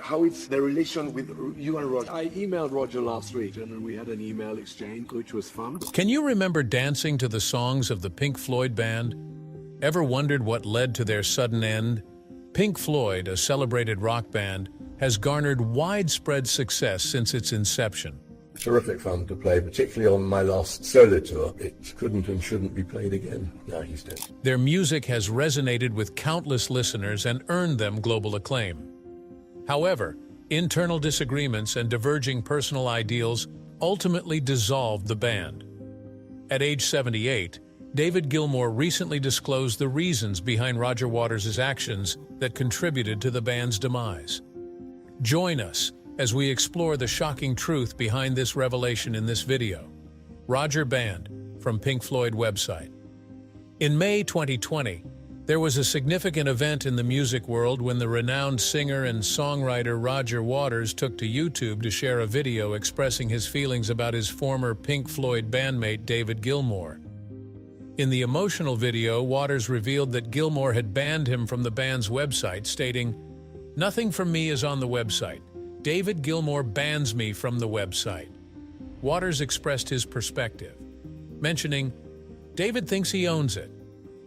how it's the relation with you and Roger. I emailed Roger last week, and we had an email exchange, which was fun. Can you remember dancing to the songs of the Pink Floyd band? Ever wondered what led to their sudden end? Pink Floyd, a celebrated rock band, has garnered widespread success since its inception. Terrific fun to play, particularly on my last solo tour. It couldn't and shouldn't be played again. Now he's dead. Their music has resonated with countless listeners and earned them global acclaim. However, internal disagreements and diverging personal ideals ultimately dissolved the band. At age 78, David Gilmour recently disclosed the reasons behind Roger Waters' actions that contributed to the band's demise. Join us as we explore the shocking truth behind this revelation in this video. Roger banned from Pink Floyd website. In May 2020, there was a significant event in the music world when the renowned singer and songwriter Roger Waters took to YouTube to share a video expressing his feelings about his former Pink Floyd bandmate David Gilmour. In the emotional video, Waters revealed that Gilmour had banned him from the band's website, stating, "Nothing from me is on the website. David Gilmour bans me from the website." Waters expressed his perspective, mentioning, "David thinks he owns it.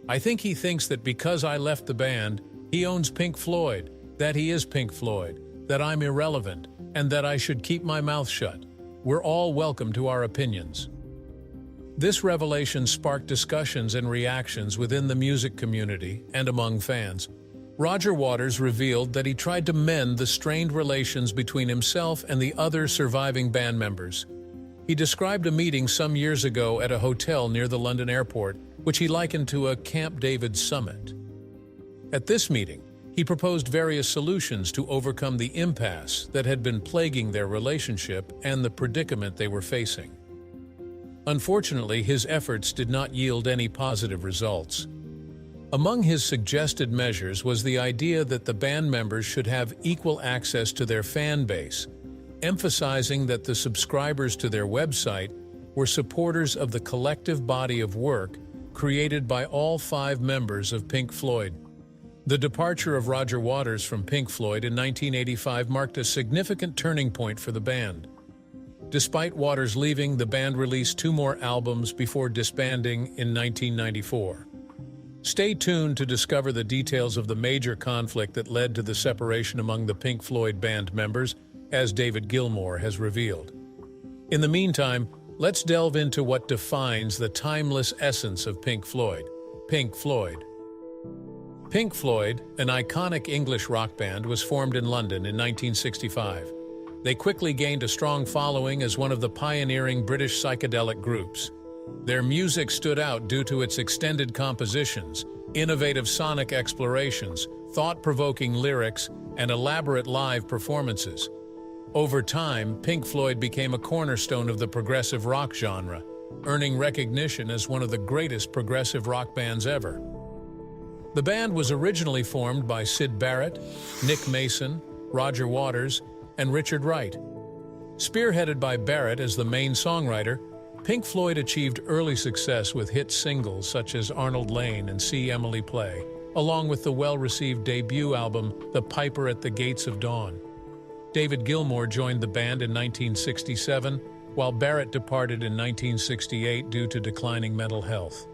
I think he thinks that because I left the band, he owns Pink Floyd, that he is Pink Floyd, that I'm irrelevant, and that I should keep my mouth shut. We're all welcome to our opinions." This revelation sparked discussions and reactions within the music community and among fans. Roger Waters revealed that he tried to mend the strained relations between himself and the other surviving band members. He described a meeting some years ago at a hotel near the London airport, which he likened to a Camp David summit. At this meeting, he proposed various solutions to overcome the impasse that had been plaguing their relationship and the predicament they were facing. Unfortunately, his efforts did not yield any positive results. Among his suggested measures was the idea that the band members should have equal access to their fan base, emphasizing that the subscribers to their website were supporters of the collective body of work created by all 5 members of Pink Floyd. The departure of Roger Waters from Pink Floyd in 1985 marked a significant turning point for the band. Despite Waters leaving, the band released 2 more albums before disbanding in 1994. Stay tuned to discover the details of the major conflict that led to the separation among the Pink Floyd band members, as David Gilmour has revealed. In the meantime, let's delve into what defines the timeless essence of Pink Floyd. Pink Floyd. Pink Floyd, an iconic English rock band, was formed in London in 1965. They quickly gained a strong following as one of the pioneering British psychedelic groups. Their music stood out due to its extended compositions, innovative sonic explorations, thought-provoking lyrics, and elaborate live performances. Over time, Pink Floyd became a cornerstone of the progressive rock genre, earning recognition as one of the greatest progressive rock bands ever. The band was originally formed by Syd Barrett, Nick Mason, Roger Waters, and Richard Wright. Spearheaded by Barrett as the main songwriter, Pink Floyd achieved early success with hit singles such as Arnold Lane and See Emily Play, along with the well-received debut album The Piper at the Gates of Dawn. David Gilmour joined the band in 1967, while Barrett departed in 1968 due to declining mental health.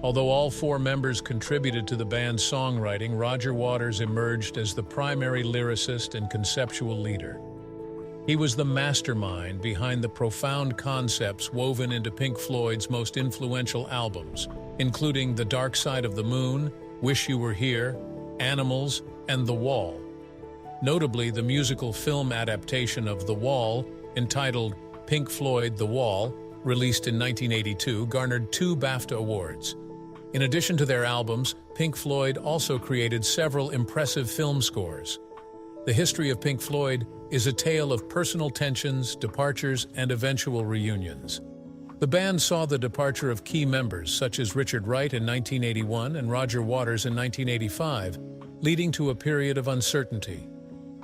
Although all 4 members contributed to the band's songwriting, Roger Waters emerged as the primary lyricist and conceptual leader. He was the mastermind behind the profound concepts woven into Pink Floyd's most influential albums, including The Dark Side of the Moon, Wish You Were Here, Animals, and The Wall. Notably, the musical film adaptation of The Wall, entitled Pink Floyd The Wall, released in 1982, garnered 2 BAFTA awards. In addition to their albums, Pink Floyd also created several impressive film scores. The history of Pink Floyd is a tale of personal tensions, departures, and eventual reunions. The band saw the departure of key members such as Richard Wright in 1981 and Roger Waters in 1985, leading to a period of uncertainty.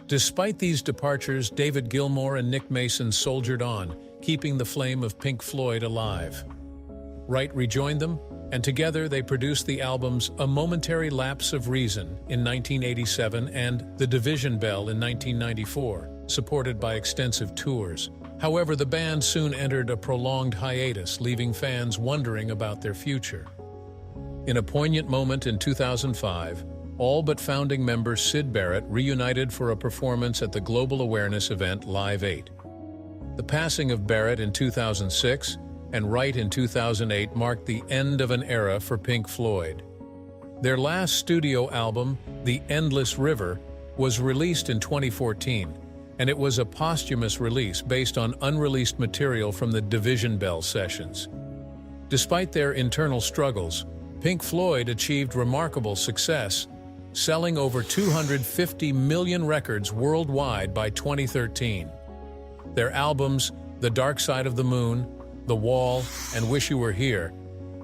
Despite these departures, David Gilmour and Nick Mason soldiered on, keeping the flame of Pink Floyd alive. Wright rejoined them, and together they produced the albums A Momentary Lapse of Reason in 1987 and The Division Bell in 1994, supported by extensive tours. However, the band soon entered a prolonged hiatus, leaving fans wondering about their future. In a poignant moment in 2005, all but founding member Syd Barrett reunited for a performance at the global awareness event Live 8. The passing of Barrett in 2006 and Wright in 2008 marked the end of an era for Pink Floyd. Their last studio album, The Endless River, was released in 2014, and it was a posthumous release based on unreleased material from the Division Bell sessions. Despite their internal struggles, Pink Floyd achieved remarkable success, selling over 250 million records worldwide by 2013. Their albums, The Dark Side of the Moon, The Wall, and Wish You Were Here,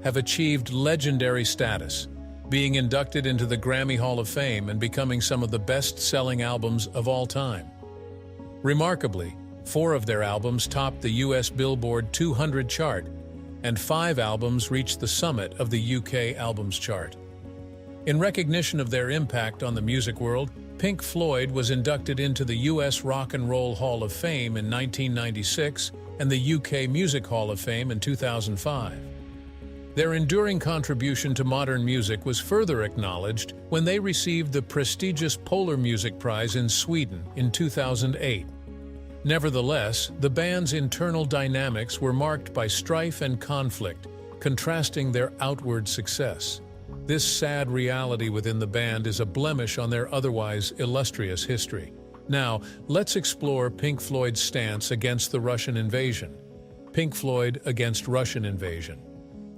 have achieved legendary status, being inducted into the Grammy Hall of Fame and becoming some of the best-selling albums of all time. Remarkably, 4 of their albums topped the US Billboard 200 chart, and 5 albums reached the summit of the UK Albums Chart. In recognition of their impact on the music world, Pink Floyd was inducted into the US Rock and Roll Hall of Fame in 1996 and the UK Music Hall of Fame in 2005. Their enduring contribution to modern music was further acknowledged when they received the prestigious Polar Music Prize in Sweden in 2008. Nevertheless, the band's internal dynamics were marked by strife and conflict, contrasting their outward success. This sad reality within the band is a blemish on their otherwise illustrious history. Now, let's explore Pink Floyd's stance against the Russian invasion. Pink Floyd against Russian invasion.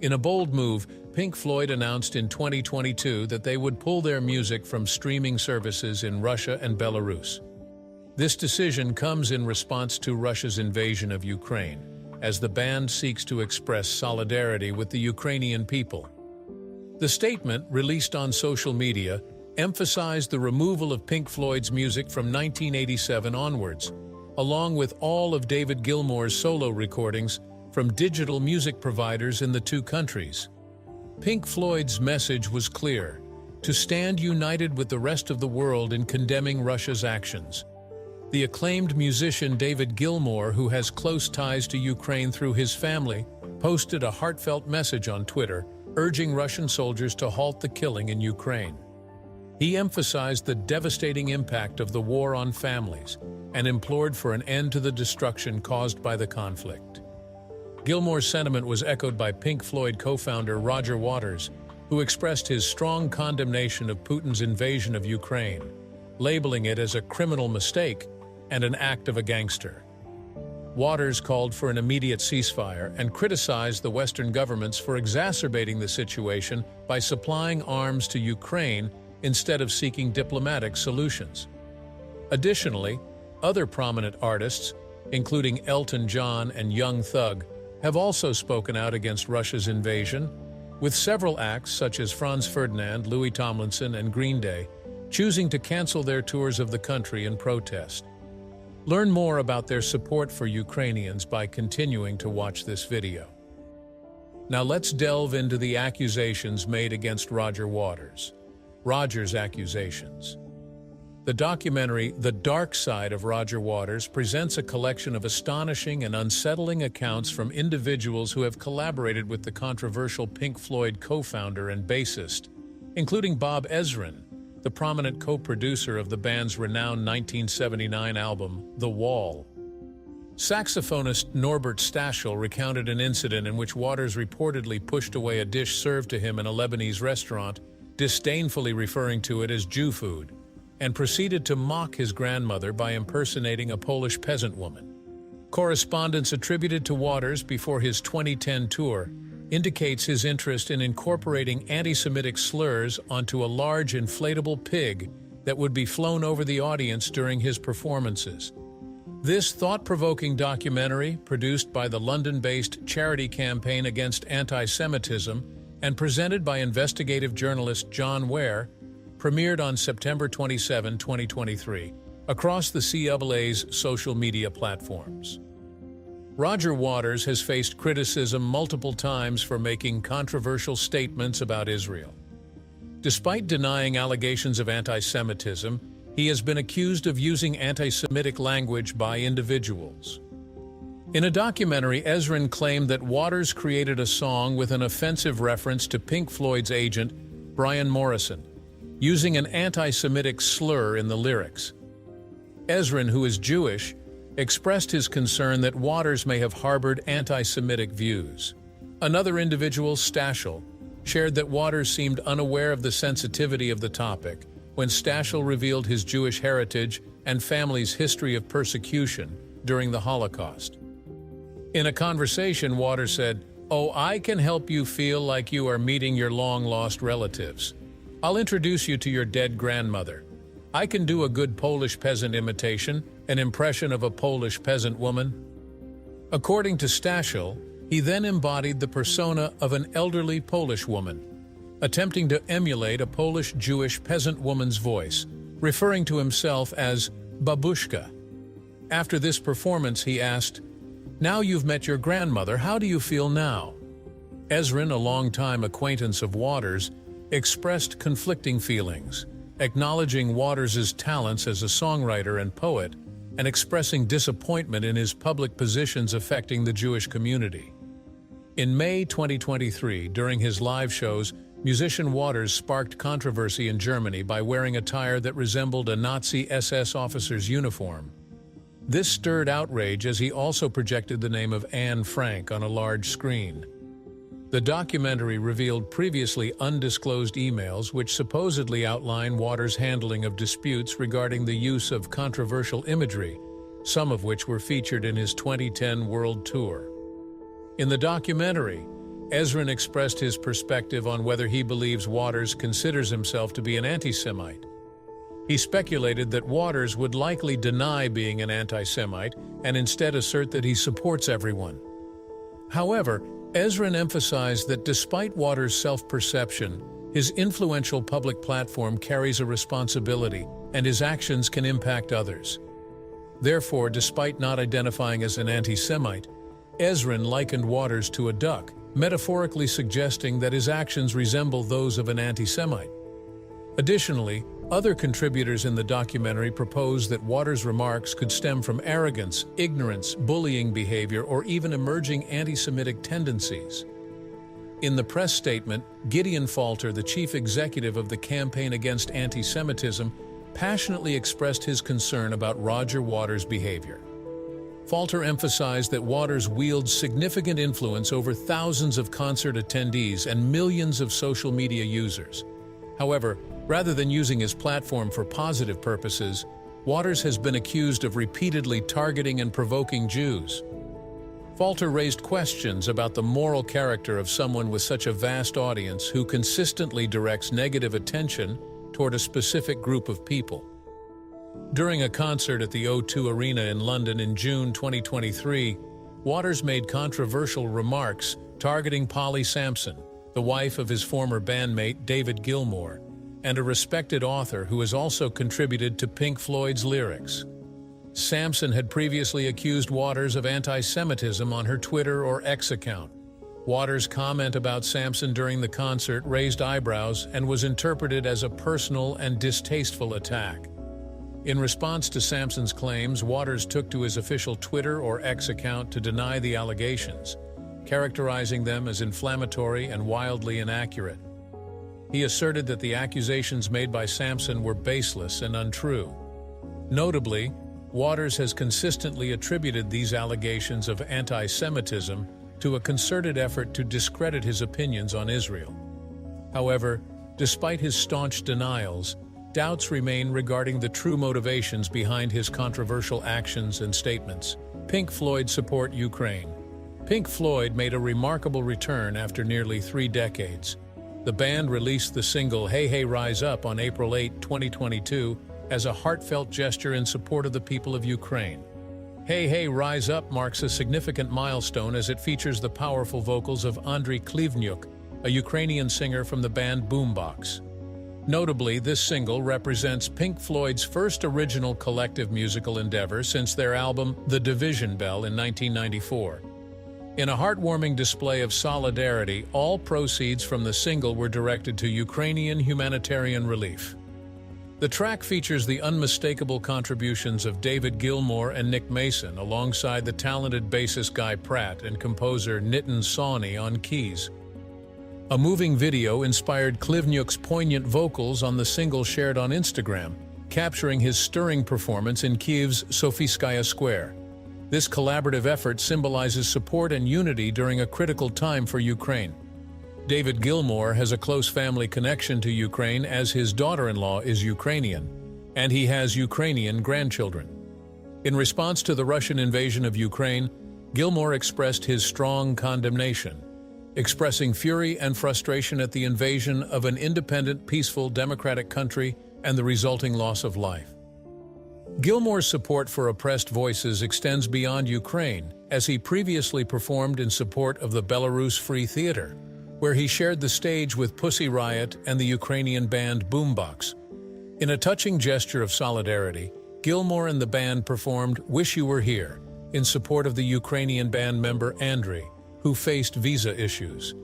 In a bold move, Pink Floyd announced in 2022 that they would pull their music from streaming services in Russia and Belarus. This decision comes in response to Russia's invasion of Ukraine, as the band seeks to express solidarity with the Ukrainian people. The statement, released on social media, emphasized the removal of Pink Floyd's music from 1987 onwards, along with all of David Gilmour's solo recordings from digital music providers in the 2 countries. Pink Floyd's message was clear: to stand united with the rest of the world in condemning Russia's actions. The acclaimed musician David Gilmour, who has close ties to Ukraine through his family, posted a heartfelt message on Twitter, urging Russian soldiers to halt the killing in Ukraine. He emphasized the devastating impact of the war on families and implored for an end to the destruction caused by the conflict. Gilmour's sentiment was echoed by Pink Floyd co-founder Roger Waters, who expressed his strong condemnation of Putin's invasion of Ukraine, labeling it as a criminal mistake and an act of a gangster. Waters called for an immediate ceasefire and criticized the Western governments for exacerbating the situation by supplying arms to Ukraine instead of seeking diplomatic solutions. Additionally, other prominent artists, including Elton John and Young Thug, have also spoken out against Russia's invasion, with several acts such as Franz Ferdinand, Louis Tomlinson, and Green Day choosing to cancel their tours of the country in protest. Learn more about their support for Ukrainians by continuing to watch this video. Now let's delve into the accusations made against Roger Waters. Roger's accusations. The documentary The Dark Side of Roger Waters presents a collection of astonishing and unsettling accounts from individuals who have collaborated with the controversial Pink Floyd co-founder and bassist, including Bob Ezrin, the prominent co-producer of the band's renowned 1979 album, The Wall. Saxophonist Norbert Stachel recounted an incident in which Waters reportedly pushed away a dish served to him in a Lebanese restaurant, disdainfully referring to it as Jew food, and proceeded to mock his grandmother by impersonating a Polish peasant woman. Correspondence attributed to Waters before his 2010 tour indicates his interest in incorporating anti-Semitic slurs onto a large inflatable pig that would be flown over the audience during his performances. This thought-provoking documentary, produced by the London-based Charity Campaign Against Anti-Semitism and presented by investigative journalist John Ware, premiered on September 27, 2023, across the CAA's social media platforms. Roger Waters has faced criticism multiple times for making controversial statements about Israel. Despite denying allegations of anti-Semitism, he has been accused of using anti-Semitic language by individuals. In a documentary, Ezrin claimed that Waters created a song with an offensive reference to Pink Floyd's agent, Brian Morrison, using an anti-Semitic slur in the lyrics. Ezrin, who is Jewish, expressed his concern that Waters may have harbored anti-Semitic views. Another individual, Stachel, shared that Waters seemed unaware of the sensitivity of the topic when Stachel revealed his Jewish heritage and family's history of persecution during the Holocaust. In a conversation, Waters said, "Oh, I can help you feel like you are meeting your long-lost relatives. I'll introduce you to your dead grandmother. I can do a good Polish peasant imitation, an impression of a Polish peasant woman." According to Stachel, he then embodied the persona of an elderly Polish woman, attempting to emulate a Polish Jewish peasant woman's voice, referring to himself as babushka. After this performance, he asked, "Now you've met your grandmother, how do you feel now?" Ezrin, a longtime acquaintance of Waters, expressed conflicting feelings, acknowledging Waters' talents as a songwriter and poet, and expressing disappointment in his public positions affecting the Jewish community. In May 2023, during his live shows, musician Waters sparked controversy in Germany by wearing attire that resembled a Nazi SS officer's uniform. This stirred outrage as he also projected the name of Anne Frank on a large screen. The documentary revealed previously undisclosed emails which supposedly outline Waters' handling of disputes regarding the use of controversial imagery, some of which were featured in his 2010 world tour. In the documentary, Ezrin expressed his perspective on whether he believes Waters considers himself to be an anti-Semite. He speculated that Waters would likely deny being an anti-Semite and instead assert that he supports everyone. However, Ezrin emphasized that despite Waters' self-perception, his influential public platform carries a responsibility, and his actions can impact others. Therefore, despite not identifying as an anti-Semite, Ezrin likened Waters to a duck, metaphorically suggesting that his actions resemble those of an anti-Semite. Additionally, other contributors in the documentary proposed that Waters' remarks could stem from arrogance, ignorance, bullying behavior, or even emerging anti-Semitic tendencies. In the press statement, Gideon Falter, the chief executive of the Campaign Against Anti-Semitism, passionately expressed his concern about Roger Waters' behavior. Falter emphasized that Waters wields significant influence over thousands of concert attendees and millions of social media users. However, rather than using his platform for positive purposes, Waters has been accused of repeatedly targeting and provoking Jews. Falter raised questions about the moral character of someone with such a vast audience who consistently directs negative attention toward a specific group of people. During a concert at the O2 Arena in London in June 2023, Waters made controversial remarks targeting Polly Sampson, the wife of his former bandmate David Gilmour, and a respected author who has also contributed to Pink Floyd's lyrics. Sampson had previously accused Waters of anti-Semitism on her Twitter or X account. Waters' comment about Sampson during the concert raised eyebrows and was interpreted as a personal and distasteful attack. In response to Sampson's claims, Waters took to his official Twitter or X account to deny the allegations, characterizing them as inflammatory and wildly inaccurate. He asserted that the accusations made by Sampson were baseless and untrue. Notably, Waters has consistently attributed these allegations of anti-Semitism to a concerted effort to discredit his opinions on Israel. However, despite his staunch denials, doubts remain regarding the true motivations behind his controversial actions and statements. Pink Floyd support Ukraine. Pink Floyd made a remarkable return after nearly 3 decades. The band released the single Hey Hey Rise Up on April 8, 2022, as a heartfelt gesture in support of the people of Ukraine. Hey Hey Rise Up marks a significant milestone as it features the powerful vocals of Andriy Klivnyuk, a Ukrainian singer from the band Boombox. Notably, this single represents Pink Floyd's first original collective musical endeavor since their album The Division Bell in 1994. In a heartwarming display of solidarity, all proceeds from the single were directed to Ukrainian humanitarian relief. The track features the unmistakable contributions of David Gilmour and Nick Mason alongside the talented bassist Guy Pratt and composer Nitin Sawhney on keys. A moving video inspired Klivnyuk's poignant vocals on the single shared on Instagram, capturing his stirring performance in Kyiv's Sofiyskaya Square. This collaborative effort symbolizes support and unity during a critical time for Ukraine. David Gilmour has a close family connection to Ukraine as his daughter-in-law is Ukrainian, and he has Ukrainian grandchildren. In response to the Russian invasion of Ukraine, Gilmour expressed his strong condemnation, expressing fury and frustration at the invasion of an independent, peaceful, democratic country and the resulting loss of life. Gilmour's support for oppressed voices extends beyond Ukraine, as he previously performed in support of the Belarus Free Theater, where he shared the stage with Pussy Riot and the Ukrainian band Boombox. In a touching gesture of solidarity, Gilmour and the band performed Wish You Were Here in support of the Ukrainian band member Andriy, who faced visa issues.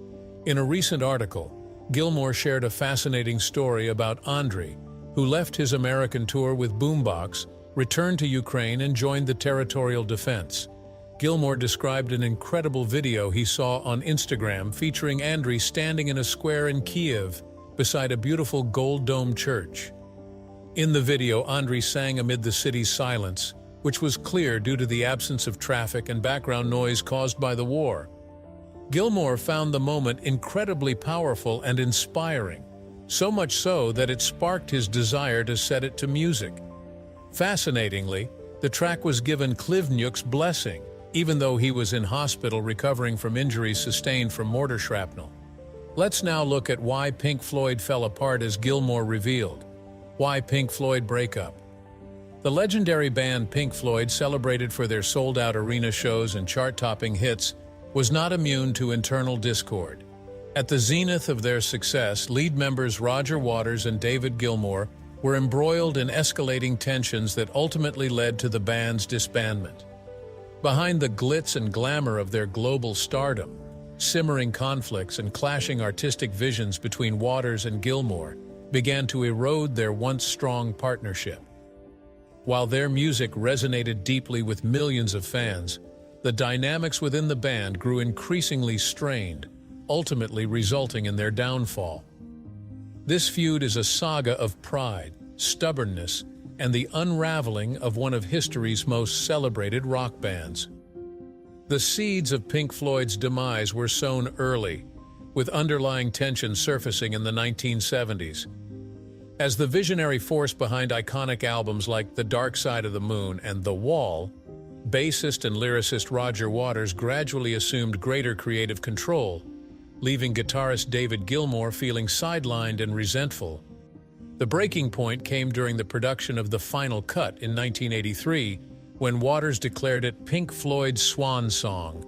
In a recent article, Gilmour shared a fascinating story about Andriy, who left his American tour with Boombox, returned to Ukraine and joined the territorial defense. Gilmour described an incredible video he saw on Instagram featuring Andriy standing in a square in Kyiv beside a beautiful gold-domed church. In the video, Andriy sang amid the city's silence, which was clear due to the absence of traffic and background noise caused by the war. Gilmour found the moment incredibly powerful and inspiring, so much so that it sparked his desire to set it to music. Fascinatingly, the track was given Klivnyuk's blessing, even though he was in hospital recovering from injuries sustained from mortar shrapnel. Let's now look at why Pink Floyd fell apart, as Gilmour revealed. Why Pink Floyd breakup? The legendary band Pink Floyd, celebrated for their sold-out arena shows and chart-topping hits, was not immune to internal discord. At the zenith of their success, lead members Roger Waters and David Gilmour were embroiled in escalating tensions that ultimately led to the band's disbandment. Behind the glitz and glamour of their global stardom, simmering conflicts and clashing artistic visions between Waters and Gilmour began to erode their once strong partnership. While their music resonated deeply with millions of fans, the dynamics within the band grew increasingly strained, ultimately resulting in their downfall. This feud is a saga of pride, stubbornness, and the unraveling of one of history's most celebrated rock bands. The seeds of Pink Floyd's demise were sown early, with underlying tension surfacing in the 1970s. As the visionary force behind iconic albums like The Dark Side of the Moon and The Wall, bassist and lyricist Roger Waters gradually assumed greater creative control, leaving guitarist David Gilmour feeling sidelined and resentful. The breaking point came during the production of The Final Cut in 1983, when Waters declared it Pink Floyd's swan song,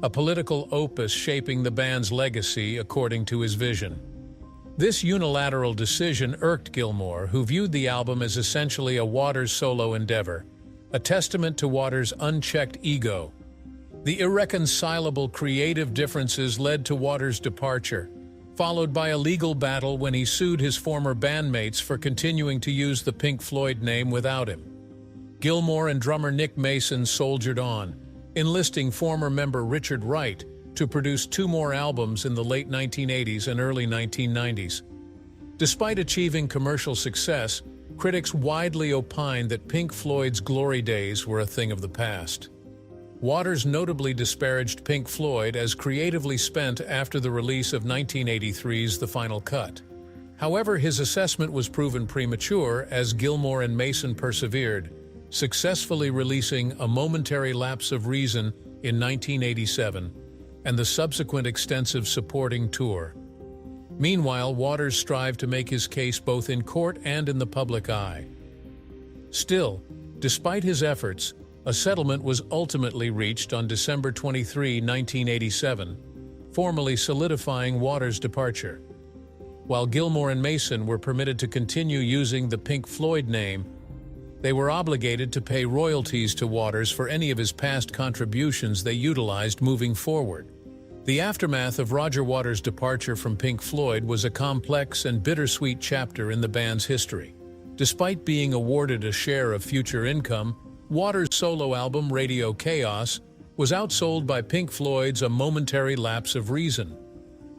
a political opus shaping the band's legacy according to his vision. This unilateral decision irked Gilmour, who viewed the album as essentially a Waters solo endeavor, a testament to Waters' unchecked ego. The irreconcilable creative differences led to Waters' departure, followed by a legal battle when he sued his former bandmates for continuing to use the Pink Floyd name without him. Gilmour and drummer Nick Mason soldiered on, enlisting former member Richard Wright to produce 2 more albums in the late 1980s and early 1990s. Despite achieving commercial success, critics widely opined that Pink Floyd's glory days were a thing of the past. Waters notably disparaged Pink Floyd as creatively spent after the release of 1983's The Final Cut. However, his assessment was proven premature as Gilmour and Mason persevered, successfully releasing A Momentary Lapse of Reason in 1987 and the subsequent extensive supporting tour. Meanwhile, Waters strived to make his case both in court and in the public eye. Still, despite his efforts, a settlement was ultimately reached on December 23, 1987, formally solidifying Waters' departure. While Gilmour and Mason were permitted to continue using the Pink Floyd name, they were obligated to pay royalties to Waters for any of his past contributions they utilized moving forward. The aftermath of Roger Waters' departure from Pink Floyd was a complex and bittersweet chapter in the band's history. Despite being awarded a share of future income, Waters' solo album Radio Chaos was outsold by Pink Floyd's A Momentary Lapse of Reason.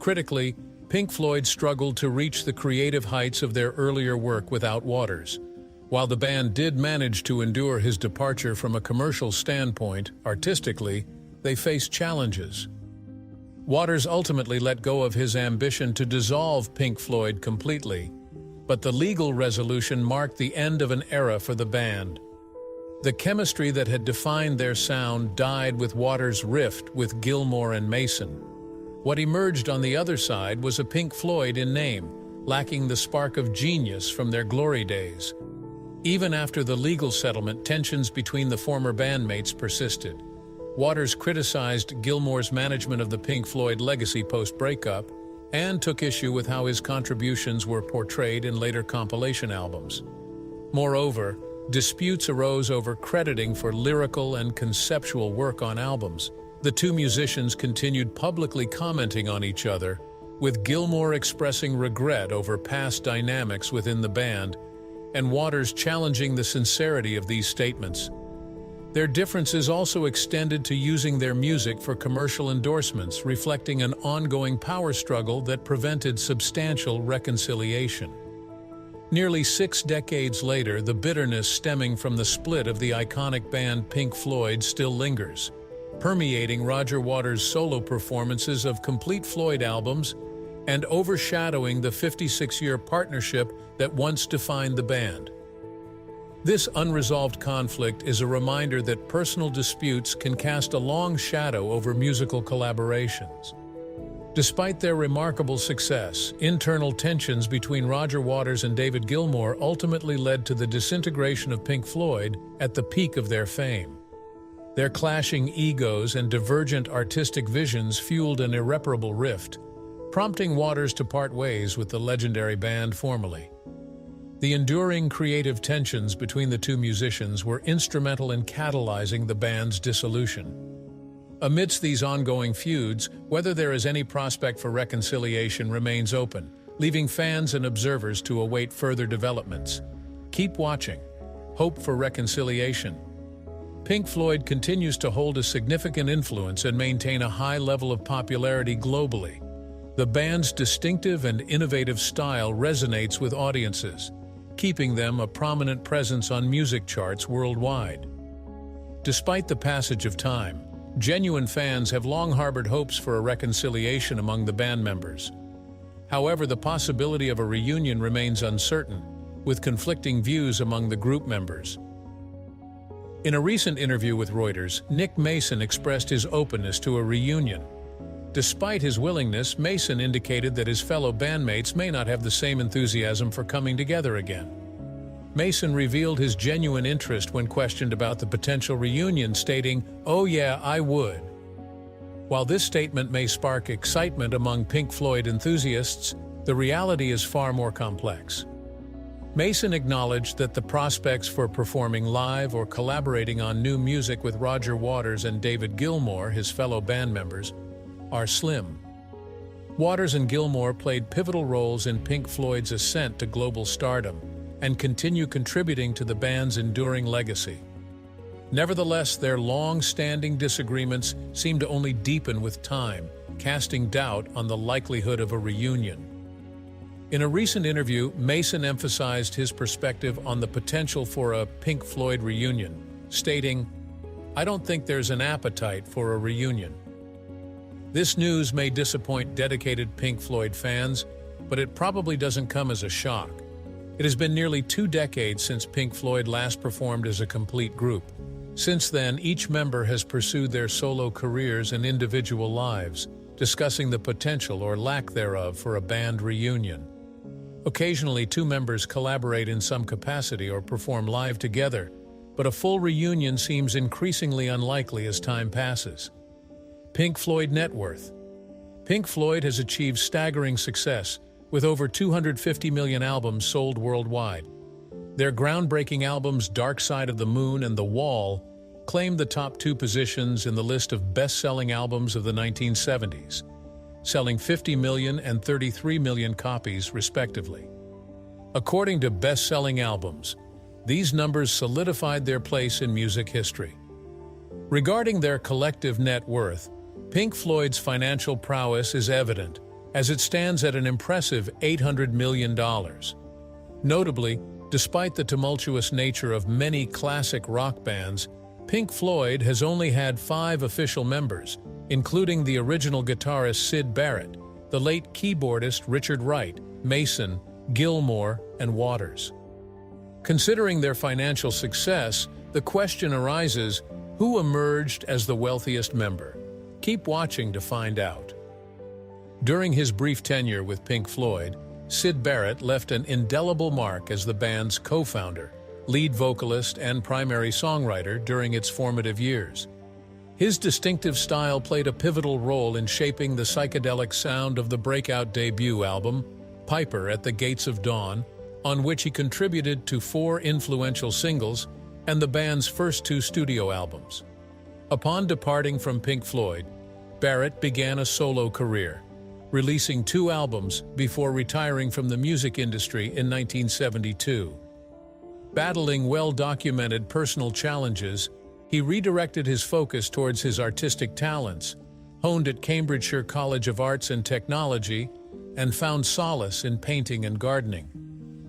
Critically, Pink Floyd struggled to reach the creative heights of their earlier work without Waters. While the band did manage to endure his departure from a commercial standpoint, artistically, they faced challenges. Waters ultimately let go of his ambition to dissolve Pink Floyd completely, but the legal resolution marked the end of an era for the band. The chemistry that had defined their sound died with Waters' rift with Gilmour and Mason. What emerged on the other side was a Pink Floyd in name, lacking the spark of genius from their glory days. Even after the legal settlement, tensions between the former bandmates persisted. Waters criticized Gilmour's management of the Pink Floyd legacy post-breakup and took issue with how his contributions were portrayed in later compilation albums. Moreover, disputes arose over crediting for lyrical and conceptual work on albums. The two musicians continued publicly commenting on each other, with Gilmour expressing regret over past dynamics within the band and Waters challenging the sincerity of these statements. Their differences also extended to using their music for commercial endorsements, reflecting an ongoing power struggle that prevented substantial reconciliation. Nearly 6 decades later, the bitterness stemming from the split of the iconic band Pink Floyd still lingers, permeating Roger Waters' solo performances of complete Floyd albums and overshadowing the 56-year partnership that once defined the band. This unresolved conflict is a reminder that personal disputes can cast a long shadow over musical collaborations. Despite their remarkable success, internal tensions between Roger Waters and David Gilmour ultimately led to the disintegration of Pink Floyd at the peak of their fame. Their clashing egos and divergent artistic visions fueled an irreparable rift, prompting Waters to part ways with the legendary band formally. The enduring creative tensions between the two musicians were instrumental in catalyzing the band's dissolution. Amidst these ongoing feuds, whether there is any prospect for reconciliation remains open, leaving fans and observers to await further developments. Keep watching. Hope for reconciliation. Pink Floyd continues to hold a significant influence and maintain a high level of popularity globally. The band's distinctive and innovative style resonates with audiences, keeping them a prominent presence on music charts worldwide. Despite the passage of time, genuine fans have long harbored hopes for a reconciliation among the band members. However, the possibility of a reunion remains uncertain, with conflicting views among the group members. In a recent interview with Reuters, Nick Mason expressed his openness to a reunion. Despite his willingness, Mason indicated that his fellow bandmates may not have the same enthusiasm for coming together again. Mason revealed his genuine interest when questioned about the potential reunion, stating, "Oh yeah, I would." While this statement may spark excitement among Pink Floyd enthusiasts, the reality is far more complex. Mason acknowledged that the prospects for performing live or collaborating on new music with Roger Waters and David Gilmour, his fellow band members, are slim. Waters and Gilmour played pivotal roles in Pink Floyd's ascent to global stardom and continue contributing to the band's enduring legacy. Nevertheless, their long-standing disagreements seem to only deepen with time, casting doubt on the likelihood of a reunion. In a recent interview, Mason emphasized his perspective on the potential for a Pink Floyd reunion, stating, "I don't think there's an appetite for a reunion." This news may disappoint dedicated Pink Floyd fans, but it probably doesn't come as a shock. It has been nearly 2 decades since Pink Floyd last performed as a complete group. Since then, each member has pursued their solo careers and individual lives, discussing the potential or lack thereof for a band reunion. Occasionally, 2 members collaborate in some capacity or perform live together, but a full reunion seems increasingly unlikely as time passes. Pink Floyd net worth. Pink Floyd has achieved staggering success, with over 250 million albums sold worldwide. Their groundbreaking albums Dark Side of the Moon and The Wall claimed the top 2 positions in the list of best-selling albums of the 1970s, selling 50 million and 33 million copies, respectively. According to best-selling albums, these numbers solidified their place in music history. Regarding their collective net worth, Pink Floyd's financial prowess is evident, as it stands at an impressive $800 million. Notably, despite the tumultuous nature of many classic rock bands, Pink Floyd has only had 5 official members, including the original guitarist Syd Barrett, the late keyboardist Richard Wright, Mason, Gilmour, and Waters. Considering their financial success, the question arises, who emerged as the wealthiest member? Keep watching to find out. During his brief tenure with Pink Floyd, Syd Barrett left an indelible mark as the band's co-founder, lead vocalist, and primary songwriter during its formative years. His distinctive style played a pivotal role in shaping the psychedelic sound of the breakout debut album, Piper at the Gates of Dawn, on which he contributed to 4 influential singles and the band's first 2 studio albums. Upon departing from Pink Floyd, Barrett began a solo career, releasing 2 albums before retiring from the music industry in 1972. Battling well-documented personal challenges, he redirected his focus towards his artistic talents, honed at Cambridgeshire College of Arts and Technology, and found solace in painting and gardening.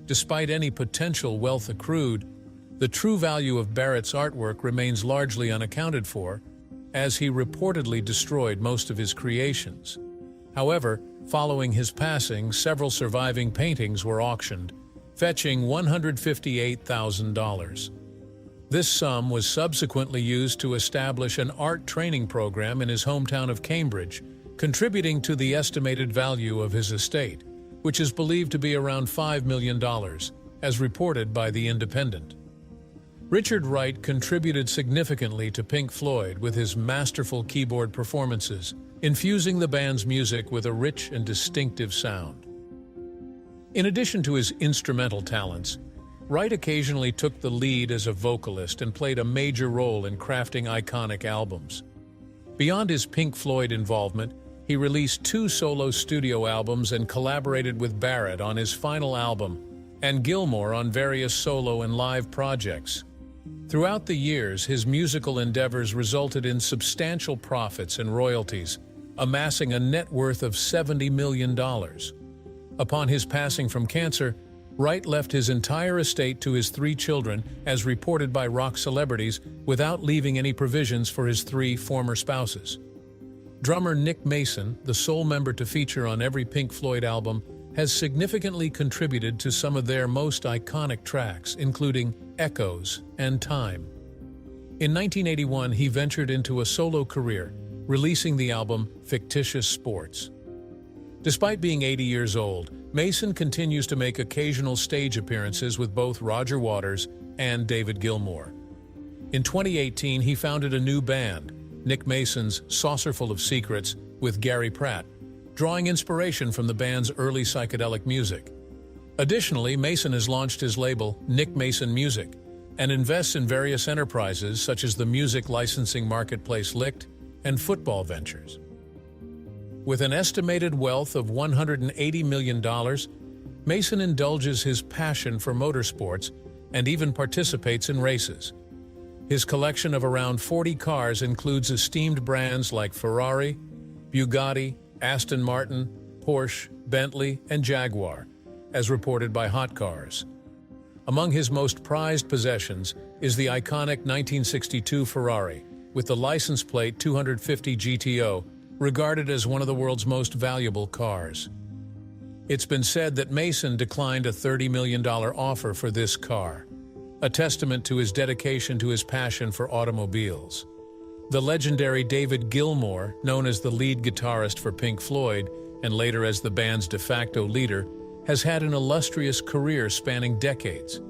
Despite any potential wealth accrued, the true value of Barrett's artwork remains largely unaccounted for, as he reportedly destroyed most of his creations. However, following his passing, several surviving paintings were auctioned, fetching $158,000. This sum was subsequently used to establish an art training program in his hometown of Cambridge, contributing to the estimated value of his estate, which is believed to be around $5 million, as reported by The Independent. Richard Wright contributed significantly to Pink Floyd with his masterful keyboard performances, infusing the band's music with a rich and distinctive sound. In addition to his instrumental talents, Wright occasionally took the lead as a vocalist and played a major role in crafting iconic albums. Beyond his Pink Floyd involvement, he released 2 solo studio albums and collaborated with Barrett on his final album, and Gilmour on various solo and live projects. Throughout the years, his musical endeavors resulted in substantial profits and royalties, amassing a net worth of $70 million. Upon his passing from cancer, Wright left his entire estate to his 3 children, as reported by rock celebrities, without leaving any provisions for his 3 former spouses. Drummer Nick Mason, the sole member to feature on every Pink Floyd album, has significantly contributed to some of their most iconic tracks, including Echoes and Time. In 1981, he ventured into a solo career, releasing the album Fictitious Sports. Despite being 80 years old, Mason continues to make occasional stage appearances with both Roger Waters and David Gilmour. In 2018, he founded a new band, Nick Mason's Saucerful of Secrets, with Gary Pratt, drawing inspiration from the band's early psychedelic music. Additionally, Mason has launched his label, Nick Mason Music, and invests in various enterprises such as the music licensing marketplace Licht and football ventures. With an estimated wealth of $180 million, Mason indulges his passion for motorsports and even participates in races. His collection of around 40 cars includes esteemed brands like Ferrari, Bugatti, Aston Martin, Porsche, Bentley, and Jaguar, as reported by Hot Cars. Among his most prized possessions is the iconic 1962 Ferrari, with the license plate 250 GTO, regarded as one of the world's most valuable cars. It's been said that Mason declined a $30 million offer for this car, a testament to his dedication to his passion for automobiles. The legendary David Gilmour, known as the lead guitarist for Pink Floyd and later as the band's de facto leader, has had an illustrious career spanning decades.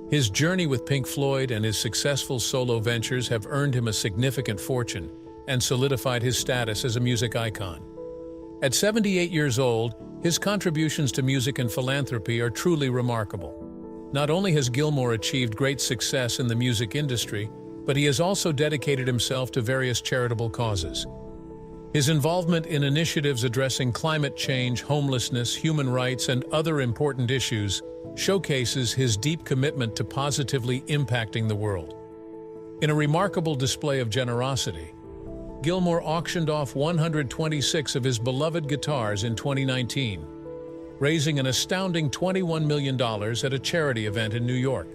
His journey with Pink Floyd and his successful solo ventures have earned him a significant fortune and solidified his status as a music icon. At 78 years old, His contributions to music and philanthropy are truly remarkable. Not only has Gilmour achieved great success in the music industry, but he has also dedicated himself to various charitable causes. His involvement in initiatives addressing climate change, homelessness, human rights, and other important issues showcases his deep commitment to positively impacting the world. In a remarkable display of generosity, Gilmour auctioned off 126 of his beloved guitars in 2019, raising an astounding $21 million at a charity event in New York.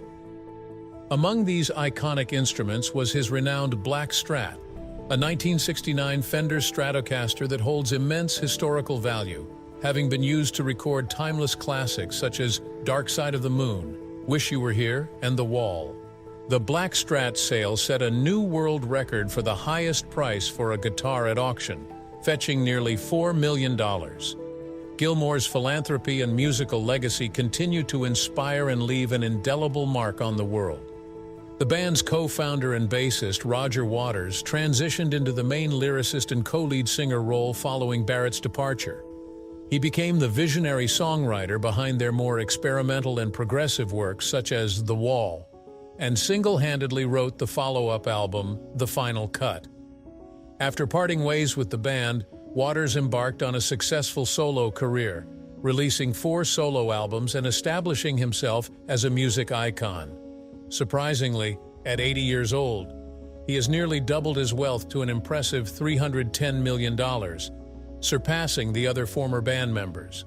Among these iconic instruments was his renowned Black Strat, a 1969 Fender Stratocaster that holds immense historical value, having been used to record timeless classics such as Dark Side of the Moon, Wish You Were Here, and The Wall. The Black Strat sale set a new world record for the highest price for a guitar at auction, fetching nearly $4 million. Gilmour's philanthropy and musical legacy continue to inspire and leave an indelible mark on the world. The band's co-founder and bassist, Roger Waters, transitioned into the main lyricist and co-lead singer role following Barrett's departure. He became the visionary songwriter behind their more experimental and progressive works such as The Wall, and single-handedly wrote the follow-up album, The Final Cut. After parting ways with the band, Waters embarked on a successful solo career, releasing 4 solo albums and establishing himself as a music icon. Surprisingly, at 80 years old, he has nearly doubled his wealth to an impressive $310 million, surpassing the other former band members.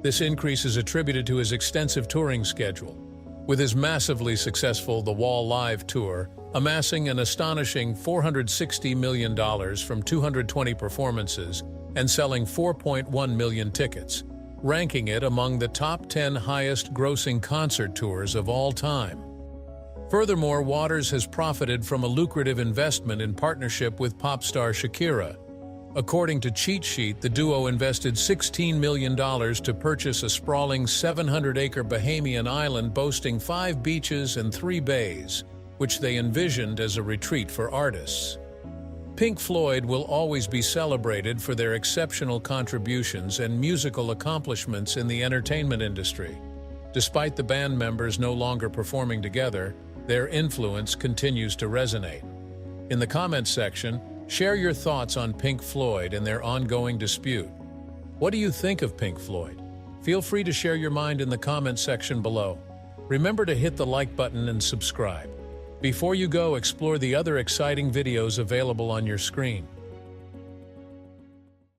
This increase is attributed to his extensive touring schedule, with his massively successful The Wall Live tour amassing an astonishing $460 million from 220 performances and selling 4.1 million tickets, ranking it among the top 10 highest-grossing concert tours of all time. Furthermore, Waters has profited from a lucrative investment in partnership with pop star Shakira. According to Cheat Sheet, the duo invested $16 million to purchase a sprawling 700-acre Bahamian island boasting 5 beaches and 3 bays, which they envisioned as a retreat for artists. Pink Floyd will always be celebrated for their exceptional contributions and musical accomplishments in the entertainment industry. Despite the band members no longer performing together, their influence continues to resonate. In the comments section, share your thoughts on Pink Floyd and their ongoing dispute. What do you think of Pink Floyd? Feel free to share your mind in the comments section below. Remember to hit the like button and subscribe. Before you go, explore the other exciting videos available on your screen.